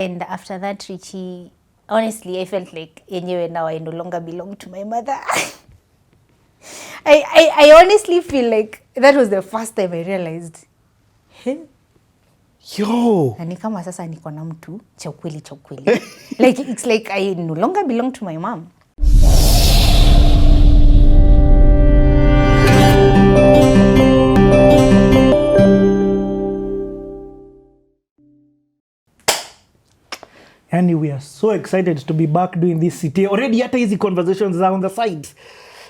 And after that, Richie, honestly, I felt like anyway now I no longer belong to my mother. I honestly feel like that was the first time I realized. Yo. Na ni kama sasa niko na mtu cha ukweli. Like it's like I no longer belong to my mom. And we are so excited to be back doing this CTA. Already hata hizi conversations are on the sides.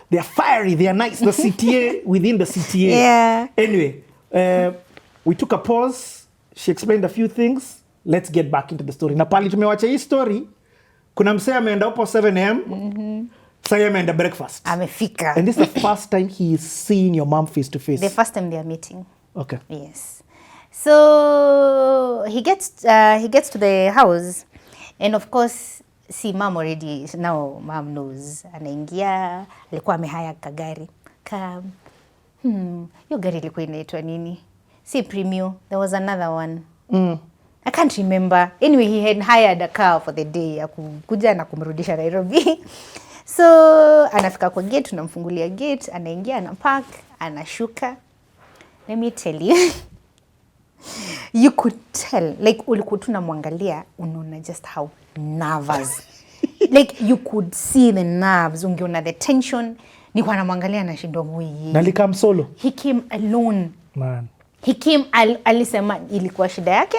They are fiery, they are nice. The CTA within the CTA. Yeah. Anyway, we took a pause. She explained a few things. Let's get back into the story. Na pali tumewacha hii story, kuna msee ameenda hapo 7 a.m. Sasa ameenda breakfast. Amefika. And this is the first time he is seeing your mom face to face. The first time they are meeting. Okay. Yes. So he gets to the house. And of course, see mom already, now mom knows. Anaingia, alikuwa amehaya kagari. Hiyo gari ilikuwa inaitwa nini? Si Premium, there was another one. I can't remember. Anyway, he had hired a car for the day ya kuja na kumrudisha Nairobi. So, anafika kwa gate, tunamfungulia gate, anaingia, anapark, anashuka. Let me tell you. You could tell, like ulikuwa tunamwangalia, unaona just how nervous. Like you could see the nerves, ungeona the tension. Nilikuwa namwangalia na shindo mwi. Na alikam solo? He came alone. Man. He came, alisema ilikuwa shida yake.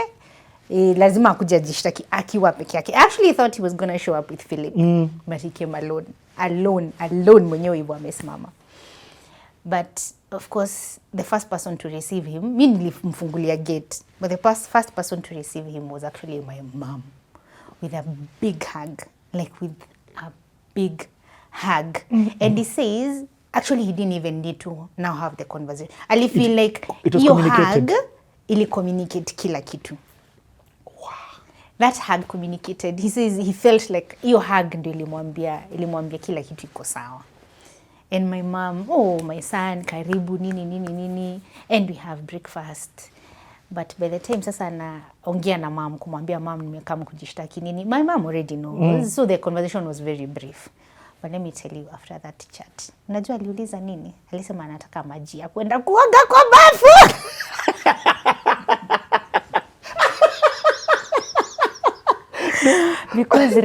Lazima akuja jishtaki akiwa peke yake. Actually, I thought he was going to show up with Philip. But he came alone. Alone mwenyewe hivyo amesimama. But of course, the first person to receive him, mimi nilimfungulia gate, but the first person to receive him was actually my mom, with a big hug, like with a big hug. And he says, actually he didn't even need to now have the conversation. I feel like your hug, ili communicate kila kitu. Wow. That hug communicated. He says he felt like your hug ndio ilimwambia kila kitu iko sawa. And my mom, oh, my son, karibu, nini. And we have breakfast. But by the time sasa naongea na mom, kumwambia mom nimekam kujishtaki nini, my mom already knows. So the conversation was very brief. But let me tell you, after that chat, unajua aliuliza nini? Alisema anataka maji ya kwenda kuoga kwa bafu. Because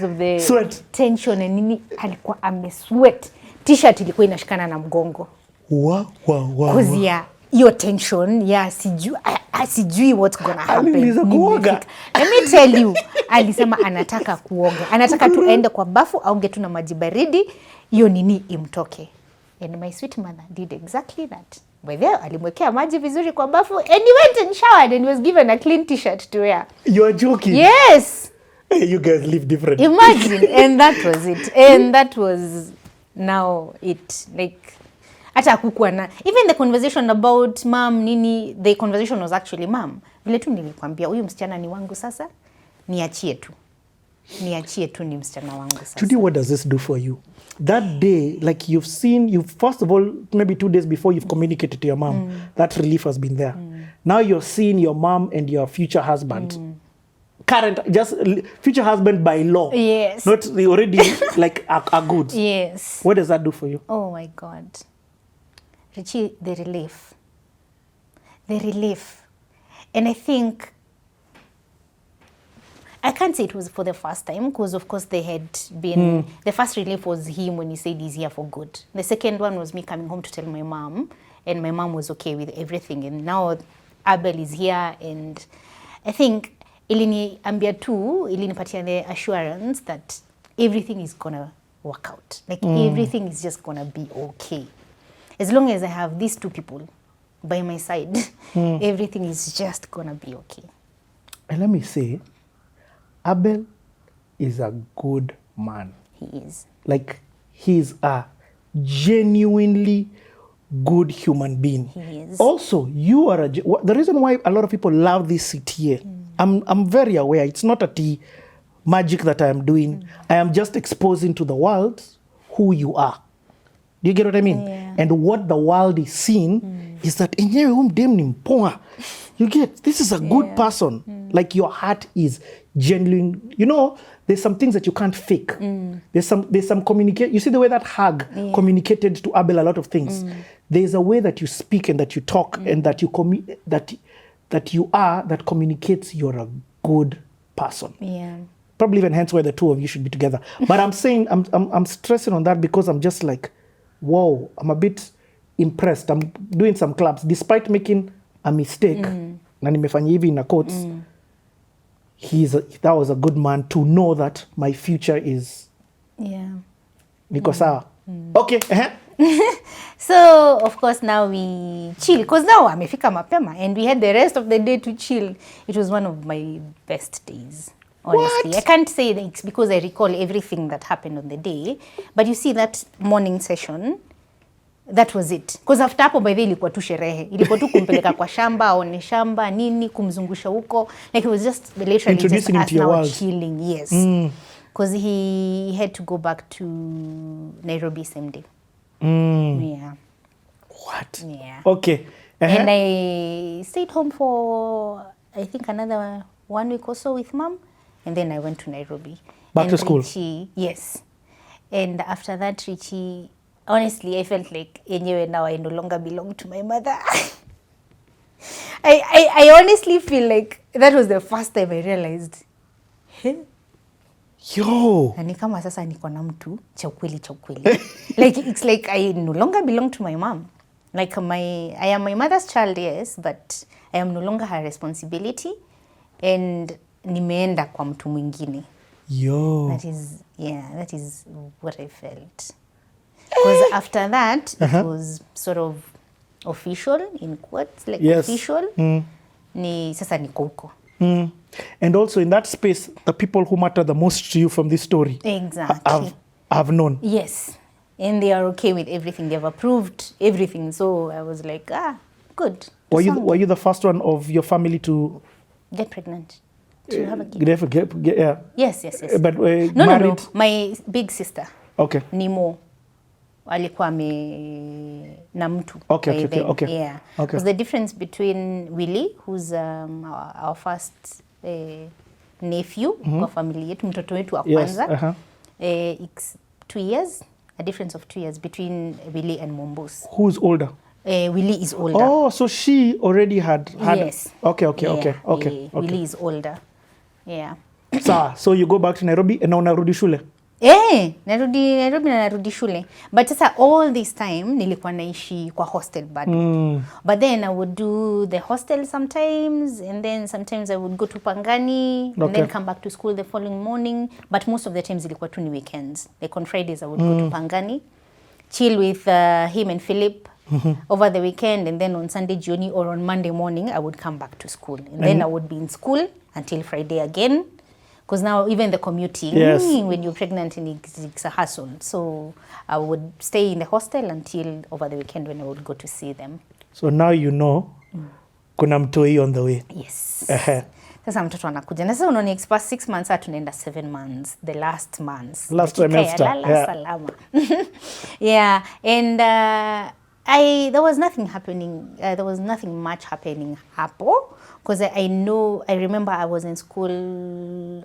of the sweat, tension and nini, alikuwa amesweat. T-shirt ilikuwa inashikana na mgongo. Wow. Because ya hiyo tension, ya sijui what's gonna happen. Kuoga. Let me tell you, alisema anataka kuoga. Anataka tu aende kwa bafu, aoge tu na maji baridi, hiyo nini imtoke. And my sweet mother did exactly that. By there, alimwekea maji vizuri kwa bafu, and he went and showered and was given a clean t-shirt to wear. You're joking? Yes. Hey, you guys live different. Imagine. And that was it. And that was now it. Like, hata kukuwa na, even the conversation about mom nini, the conversation was actually mom. Vile tu nilikwambia, huyu msichana ni wangu sasa, niachie tu ni msichana wangu sasa. Judy, what does this do for you? That day, like you've first of all, maybe 2 days before you've communicated to your mom, that relief has been there. Now you're seeing your mom and your future husband. Just future husband by law. Yes. Not already like a good. Yes. What does that do for you? Oh my God. Richie, the relief. And I think, I can't say it was for the first time, because of course they had been, the first relief was him when he said he's here for good. The second one was me coming home to tell my mom, and my mom was okay with everything. And now Abel is here, and I think iliniambia tu, ilinipatia the assurance that everything is gonna work out. Like everything is just gonna be okay. As long as I have these two people by my side, everything is just gonna be okay. And let me say, Abel is a good man. He is. Like, he's a genuinely good human being. He is. Also, you are the reason why a lot of people love this CTA. I'm very aware. It's not a tea magic that I am doing. I am just exposing to the world who you are. Do you get what I mean? Yeah. And what the world is seeing is that you get, this is a good person. Like, your heart is genuine, there's some things that you can't fake. There's some communicate. You see the way that hug communicated to Abel a lot of things. There's a way that you speak and that you talk and that you that you are that communicates you're a good person. Yeah. Probably even hence why the two of you should be together. But I'm saying I'm stressing on that because I'm just like, whoa, I'm a bit impressed. I'm doing some claps despite making a mistake. Na nimefanya hivi in quotes. That was a good man to know that my future is niko sawa. Okay. So of course now we chill because now amefika mapema and we had the rest of the day to chill. It was one of my best days. Honestly, I can't say that it's because I recall everything that happened on the day, but you see that morning session, that was it. Because after hapo by the way ilikuwa tu sherehe. Ilikuwa tu kumpeleka kwa shamba, aone shamba, nini, kumzungusha huko. Like it was just literally introducing just us him to your now world. chilling. Yes. Because he had to go back to Nairobi same day. Yeah. What? Yeah. Okay. And I stayed home for, I think, another 1 week or so with mom. And then I went to Nairobi. Back to school? Richie, yes. And after that, Richie, honestly, I felt like anyway, now I no longer belong to my mother. I honestly feel like that was the first time I realized, Yo. na ni kama sasa niko na mtu cha ukweli. Like it's like I no longer belong to my mom. Like I am my mother's child, yes, but I am no longer her responsibility. And nimeenda kwa mtu mwingine. Yo. That is what I felt. Because after that, it was sort of official, in quotes, like official. Ni sasa niko huko. And also in that space, the people who matter the most to you from this story Exactly. have known. Yes. And they are okay with everything. They've approved everything. So I was like, good. Were you the first one of your family to get pregnant? To have a kid? Yeah. Yes. But No. married? My big sister. Okay. Nimo. Alikuwa na mtu. Okay. Yeah. Because the difference between Willie, who's our first nephew kwa family yetu, mtoto wetu wa kwanza, it's 2 years, a difference of 2 years between Willie and Mombus. Who's older? Willie is older. Oh, so she already had. Yes. Okay. Willie is older. Yeah. So you go back to Nairobi and now unarudi shule? Nairobi na narudi shule. But sasa all this time nilikuwa naishi kwa hostel bado. But then I would do the hostel sometimes, and then sometimes I would go to Pangani and then come back to school the following morning. But most of the times ilikuwa tu ni weekends. Like on Fridays I would go to Pangani, chill with him and Philip over the weekend, and then on Sunday jioni or on Monday morning I would come back to school. And then I would be in school until Friday again. Because now even the commuting, when you're pregnant, it's a hassle. So I would stay in the hostel until over the weekend when I would go to see them. So now you know, kuna mtoi on the way. Yes. Sasa mtoto anakuja. Na sasa unaoni past 6 months, tunaenda 7 months, the last months. Last trimester. Salama. Yeah. And there was nothing happening. There was nothing much happening hapo. Because I remember I was in school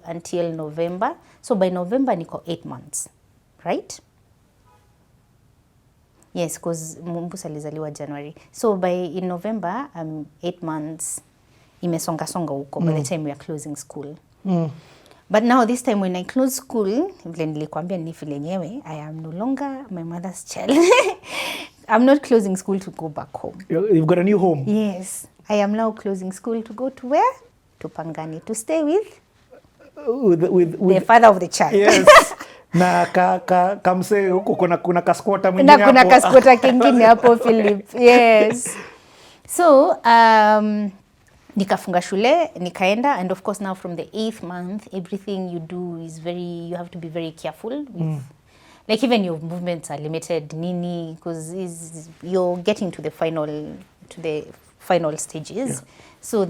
until November. So by November, niko 8 months, right? Yes, because Mumbusa alizaliwa January. So in November, 8 months, imesonga huko by the time we are closing school. But now this time when I close school, vile nilikwambia ni vile nyewe, I am no longer my mother's child. I'm not closing school to go back home. You've got a new home? Yes. I am now closing school to go to where? To Pangani, to stay with the father of the child. Yes. Na kamse huko kuna kaskwota mwingine hapo. Na kuna kaskwota kingine hapo Philip. Yes. So, nikafunga shule, nikaenda, and of course now from the 8th month, everything you do is you have to be very careful with. Like even your movements are limited, nini, because you're getting to the final stages. So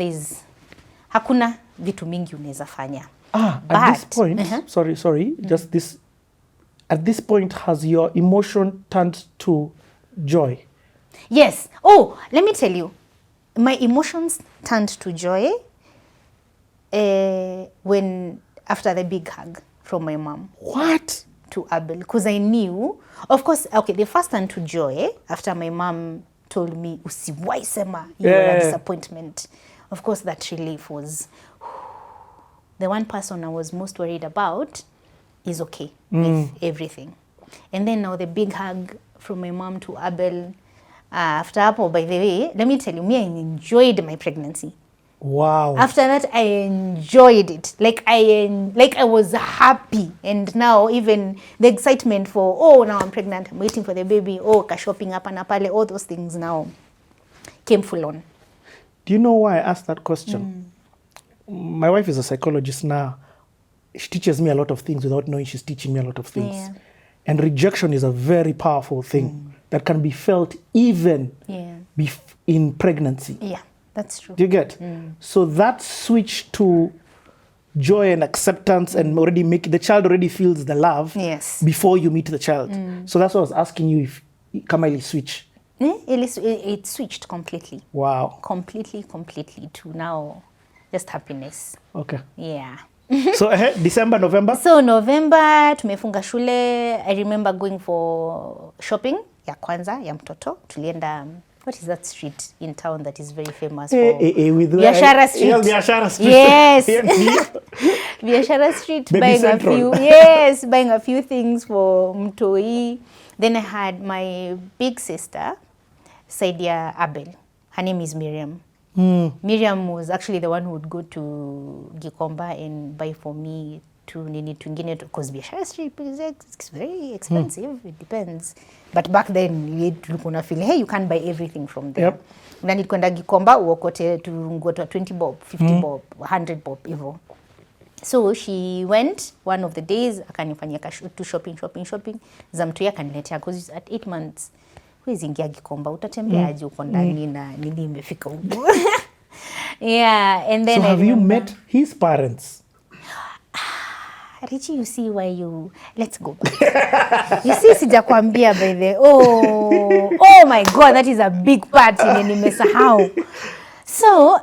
hakuna vitu mingi unaweza fanya. At this point, sorry, just this, at this point has your emotion turned to joy? Yes. Oh, let me tell you, my emotions turned to joy when after the big hug from my mom. What? To Abel, because I knew, of course, okay, the first one to Joy, after my mom told me, usiwai sema, you were a disappointment. Of course, that relief was, the one person I was most worried about is okay with everything. And then now the big hug from my mom to Abel. After Apple, by the way, let me tell you, me, I enjoyed my pregnancy. Wow. After that, I enjoyed it. Like I was happy. And now even the excitement for, oh, now I'm pregnant, I'm waiting for the baby, oh, shopping up and apale, all those things now came full on. Do you know why I asked that question? My wife is a psychologist now. She teaches me a lot of things without knowing she's teaching me a lot of things. Yeah. And rejection is a very powerful thing that can be felt even in pregnancy. Yeah. That's true. Do you get? So that switch to joy and acceptance and already the child already feels the love before you meet the child. So that's what I was asking you, if Kamali switch. It switched completely. Wow. Completely to now just happiness. Okay. Yeah. So December, November? So November, tumefunga shule. I remember going for shopping ya kwanza, ya mtoto. Tulienda... What is that street in town that is very famous for? Biashara Street. Biashara Street. Yes. Biashara Street, buying a few things for mtoi. Then I had my big sister, Saidia Abel. Her name is Miriam. Miriam was actually the one who would go to Gikomba and buy for me because Biashara Street is very expensive. It depends. But back then, you feel, hey, you can't buy everything from there. Yep. Then it kwenda Gikomba, uokote to 20 bob, 50 bob, 100 bob, even. So she went one of the days, akanifanyia to shopping. Zamtuya akaniletea, because at 8 months, huwezi ingia Gikomba, utatembea aje uko ndani na nini imefika huko. Yeah, and then so have you met his parents? Richie, you see why let's go back. You see, sijakwambia by the oh my God, that is a big part in nimesahau. So